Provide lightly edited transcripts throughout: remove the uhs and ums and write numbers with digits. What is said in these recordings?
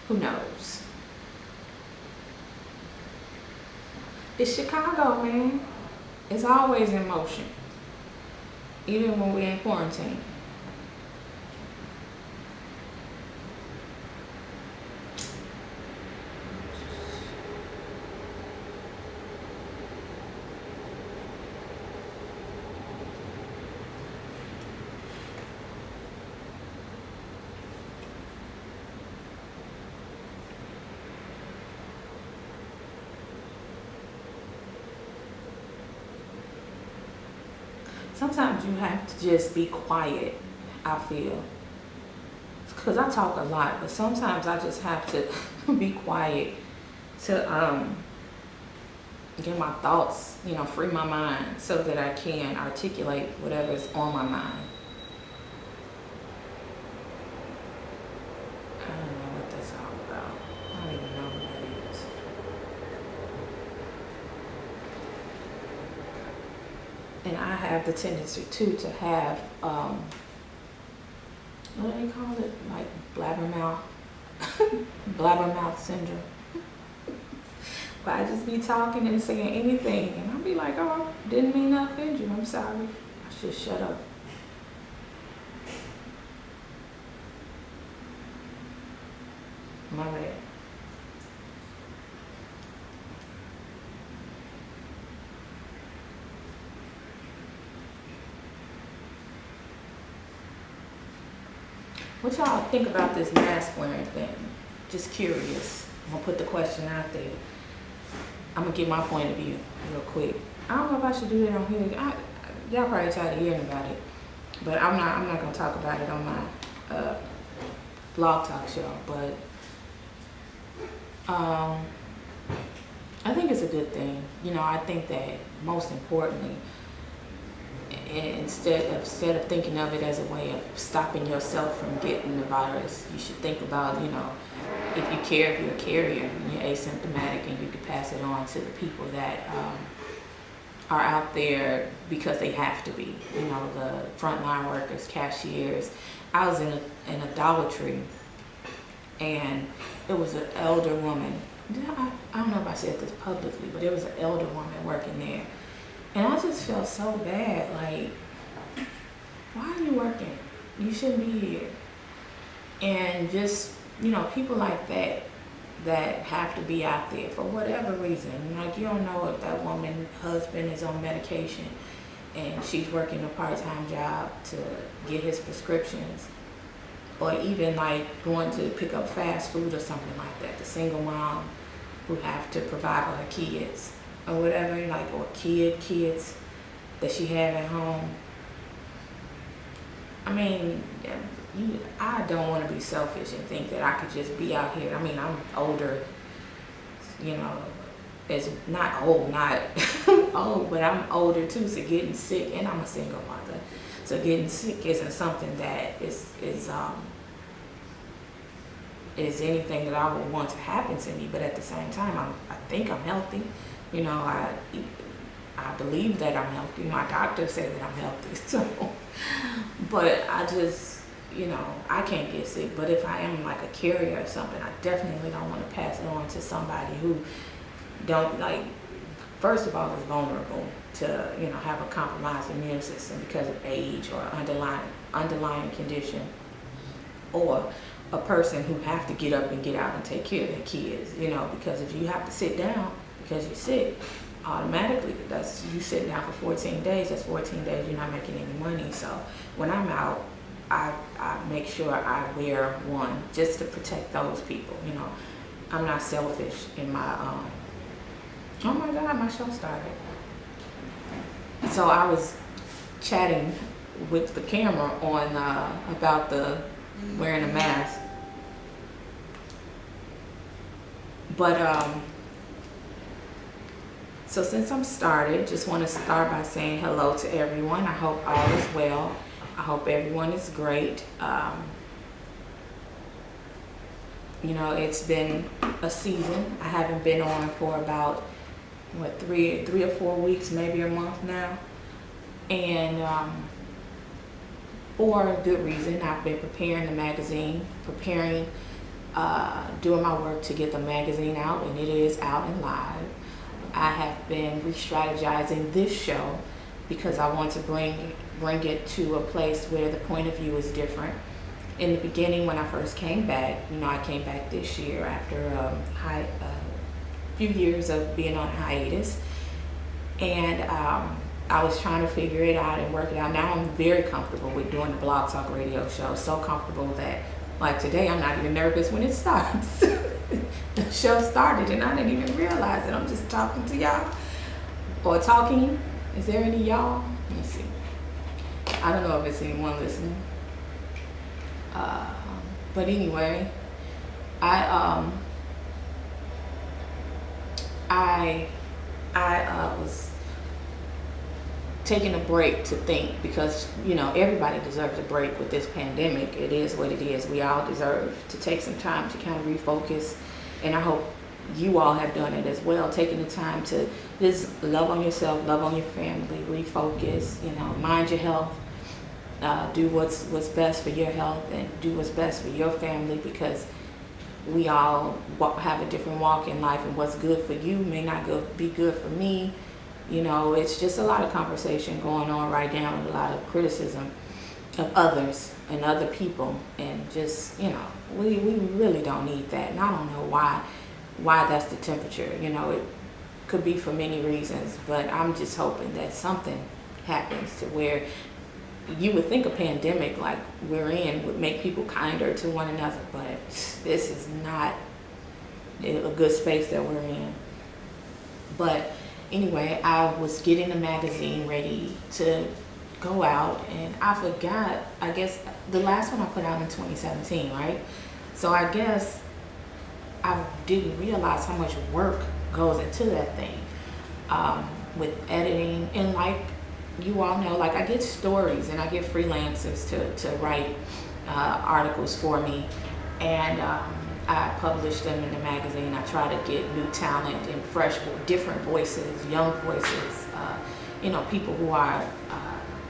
Who knows? It's Chicago, man. It's always in motion, even when we're in quarantine. Sometimes you have to just be quiet, I feel. Because I talk a lot, but sometimes I just have to be quiet to get my thoughts, free my mind so that I can articulate whatever's on my mind. I don't know what that's all about. I don't even know what that is. And I have the tendency too to have what do they call it? Like blabbermouth, blabbermouth syndrome. But I just be talking and saying anything, and I'll be like, oh, didn't mean to offend you. I'm sorry. I should shut up. My bad. What y'all think about this mask wearing thing? Just curious. I'm gonna put the question out there. I'm gonna give my point of view real quick. I don't know if I should do that on here. Y'all probably tired of hearing about it, but I'm not gonna talk about it on my blog talk show. But I think it's a good thing. I think that most importantly, instead of thinking of it as a way of stopping yourself from getting the virus, you should think about, if you care, if you're a carrier and you're asymptomatic and you can pass it on to the people that are out there because they have to be, the frontline workers, cashiers. I was in a Dollar Tree, and it was an elder woman. I don't know if I said this publicly, but it was an elder woman working there. And I just felt so bad, like, why are you working? You shouldn't be here. And just, people like that have to be out there for whatever reason. Like, you don't know if that woman's husband is on medication and she's working a part-time job to get his prescriptions, or even like going to pick up fast food or something like that. The single mom who have to provide for her kids or whatever, or kids that she have at home. I mean, I don't want to be selfish and think that I could just be out here. I mean, I'm older, it's not old, not old, but I'm older too, so getting sick, and I'm a single mother, so getting sick isn't something that is anything that I would want to happen to me. But at the same time, I think I'm healthy. I believe that I'm healthy. My doctor said that I'm healthy. So, but I just, I can't get sick. But if I am like a carrier or something, I definitely don't want to pass it on to somebody who don't, like, first of all, is vulnerable to, have a compromised immune system because of age or underlying condition, or a person who have to get up and get out and take care of their kids, because if you have to sit down because you're sick, automatically that's you sitting down for 14 days. That's 14 days you're not making any money. So when I'm out, I make sure I wear one just to protect those people. I'm not selfish in my oh my God, my show started. So I was chatting with the camera on about the wearing a mask, but so since I'm started, just want to start by saying hello to everyone. I hope all is well. I hope everyone is great. It's been a season. I haven't been on for about three or 4 weeks, maybe a month now, and for a good reason. I've been preparing the magazine, preparing doing my work to get the magazine out, and it is out and live. I have been re-strategizing this show because I want to bring it to a place where the point of view is different. In the beginning, when I first came back, I came back this year after a few years of being on hiatus, and I was trying to figure it out and work it out. Now I'm very comfortable with doing the Blog Talk Radio show, so comfortable that like today I'm not even nervous when it starts. The show started and I didn't even realize it. I'm just talking to y'all or talking. Is there any y'all? Let me see. I don't know if it's anyone listening. But anyway, I was taking a break to think because, everybody deserves a break with this pandemic. It is what it is. We all deserve to take some time to kind of refocus. And I hope you all have done it as well, taking the time to just love on yourself, love on your family, refocus, mind your health, do what's best for your health and do what's best for your family, because we all have a different walk in life, and what's good for you may not be good for me. It's just a lot of conversation going on right now and a lot of criticism of others and other people, and just, we really don't need that. And I don't know why that's the temperature. It could be for many reasons, but I'm just hoping that something happens to where you would think a pandemic like we're in would make people kinder to one another, but this is not a good space that we're in. But anyway, I was getting the magazine ready to go out, and I forgot, I guess the last one I put out in 2017, right? So I guess I didn't realize how much work goes into that thing with editing. And like you all know, like I get stories and I get freelancers to write articles for me, and I publish them in the magazine. I try to get new talent and fresh, different voices, young voices, people who are,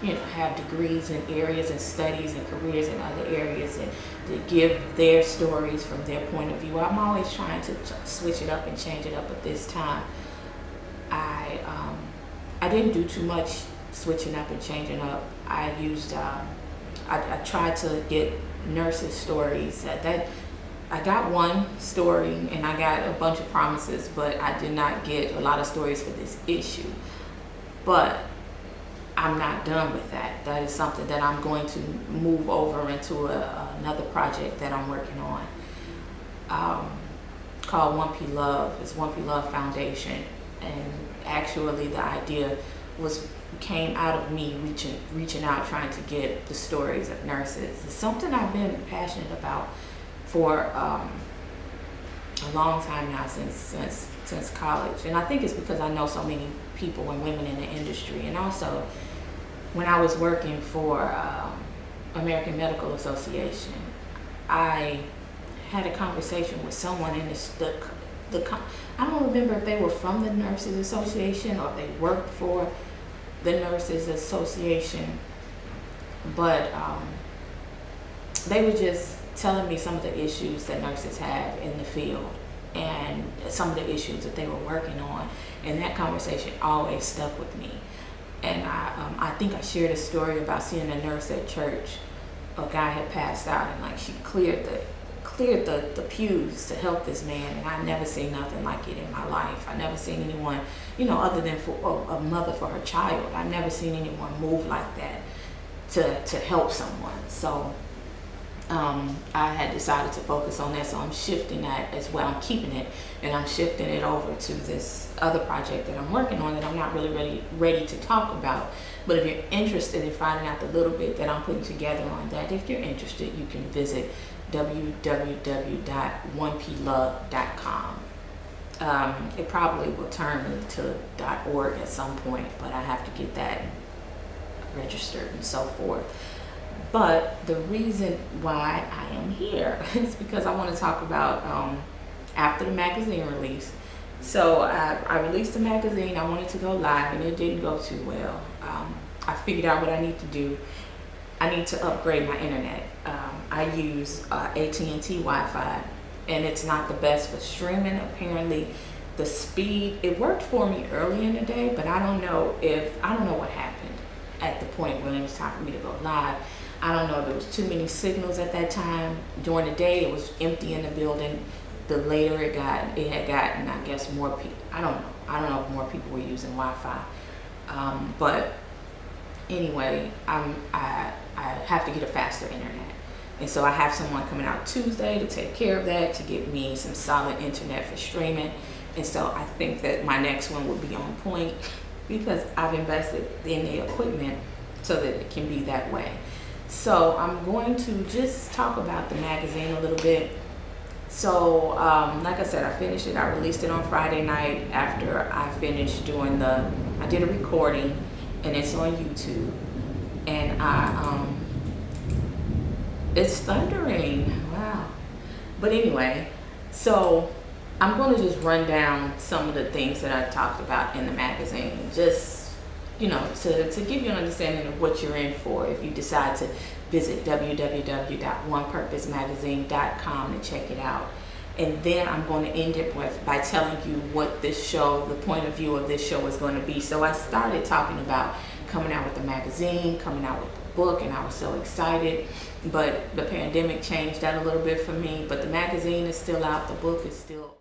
have degrees in areas and studies and careers in other areas, and to give their stories from their point of view. I'm always trying to switch it up and change it up, but this time I didn't do too much switching up and changing up. I used, I tried to get nurses' stories. I got one story and I got a bunch of promises, but I did not get a lot of stories for this issue. But I'm not done with that. That is something that I'm going to move over into another project that I'm working on, called 1P Love. It's 1P Love Foundation, and actually the idea came out of me reaching out, trying to get the stories of nurses. It's something I've been passionate about for a long time now, since college. And I think it's because I know so many people and women in the industry. And also, when I was working for American Medical Association, I had a conversation with someone in I don't remember if they were from the Nurses Association or if they worked for the Nurses Association, but they were just telling me some of the issues that nurses have in the field and some of the issues that they were working on, and that conversation always stuck with me. And I think I shared a story about seeing a nurse at church. A guy had passed out, and like she cleared the pews to help this man, and I never seen nothing like it in my life. I never seen anyone, other than for a mother for her child, I never seen anyone move like that to help someone. So I had decided to focus on that, so I'm shifting that as well. I'm keeping it, and I'm shifting it over to this other project that I'm working on that I'm not really ready to talk about. But if you're interested in finding out the little bit that I'm putting together on that, if you're interested, you can visit www.1plove.com. It probably will turn into .org at some point, but I have to get that registered and so forth. But the reason why I am here is because I want to talk about after the magazine release. So I released the magazine. I wanted to go live, and it didn't go too well. I figured out what I need to do. I need to upgrade my internet. I use AT&T Wi-Fi, and it's not the best for streaming. Apparently the speed, it worked for me early in the day, but I don't know what happened at the point when it was time for me to go live. I don't know if it was too many signals at that time. During the day, it was empty in the building. The later it had gotten, I guess, more people. I don't know if more people were using Wi-Fi. But anyway, I have to get a faster internet. And so I have someone coming out Tuesday to take care of that, to get me some solid internet for streaming. And so I think that my next one will be on point, because I've invested in the equipment so that it can be that way. So I'm going to just talk about the magazine a little bit. So like I said, I finished it. I released it on Friday night after I finished doing I did a recording, and it's on YouTube. And it's thundering, wow. But anyway, so I'm going to just run down some of the things that I talked about in the magazine, just, you know, to give you an understanding of what you're in for if you decide to visit www.onepurposemagazine.com to check it out. And then I'm going to end it by telling you what this show, the point of view of this show is going to be. So I started talking about coming out with the magazine, coming out with the book, and I was so excited. But the pandemic changed that a little bit for me. But the magazine is still out, the book is still